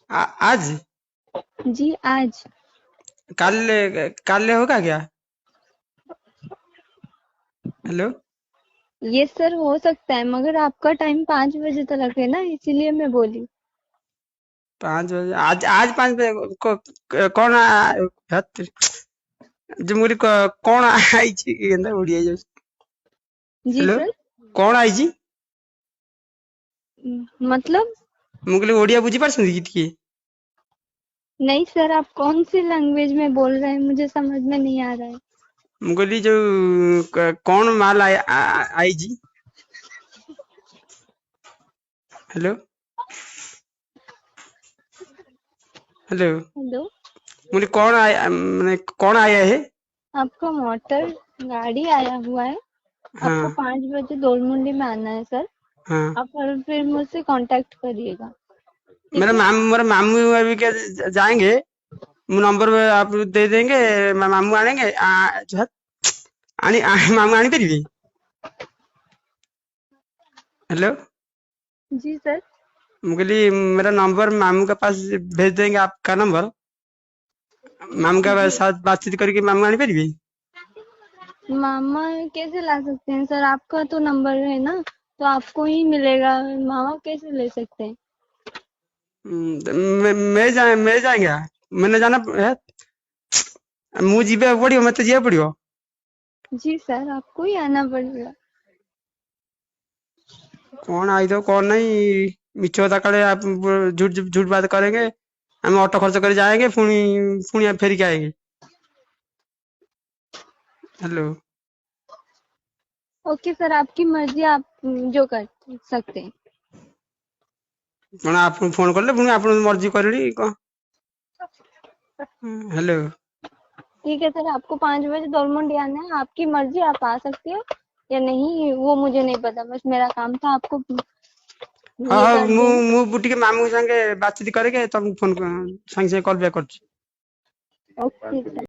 आज? जी आज। कल? कल होगा क्या? हेलो। ये सर हो सकता है, मगर आपका टाइम 5 बजे तक है ना, इसीलिए मैं बोली। 5 बजे? आज आज 5 बजे कौन जो मुझे कौन आई ओडिया जो। जी हेलो। सर। कौन आई? मतलब? मुझे ओडिया बुझी पारछंती कि टिके? नहीं सर, आप कौन सी लैंग्वेज में बोल रहे हैं, मुझे समझ में नहीं आ रहा है। मुझे जो कौन माल आई जी? हेलो। हेलो। हेलो। मुझे कौन आया, मैंने कौन आया है? आपका मोटर गाड़ी आया हुआ है। आपको हाँ 5 बजे दोलमुंडी में आना है सर। हाँ। आप फिर मुझसे कांटेक्ट करिएगा। ठीक मेरा है। मामू, मेरा मामू अभी क्या जाएंगे। नंबर आप दे देंगे। मामू आनेंगे मामू आनी पारि? हेलो। जी सर। मुझे मेरा नंबर मामू के पास भेज देंगे, आपका नंबर। मामू के जी। साथ बातचीत करके मामू आनी पारि? मामा कैसे ला सकते हैं सर? आपका तो नंबर है ना, तो आपको ही मिलेगा। मामा कैसे ले सकते हैं? मैं जाएंगे। मैंने जाना है। ମୁଁ ଯିବାକୁ ପଡିବ, ମତେ ଯିବାକୁ ପଡିବ। जी सर, आपको ही आना पड़ेगा। कौन आई तो कौन नहीं। मिछ बता काले आप झूठ झूठ बात करेंगे। हम ऑटो खर्च कर जाएंगे, पुणी पुणी फेर के आएंगे। हेलो। ओके सर, आपकी मर्जी, आप जो कर सकते हैं। कौन आप फोन कले पुणी आप मर्जी करनी कौन? हेलो। ठीक है सर, आपको 5 बजे दोलमुंडी आना है, आपकी मर्जी, आप आ सकते हो या नहीं वो मुझे नहीं पता, बस मेरा काम था आपको हाँ ये हाँ, कर देना। मु टिके मामू संगे बातचीत करके तुमको फोन संगे संगे कॉल बैक कर। Okay sir.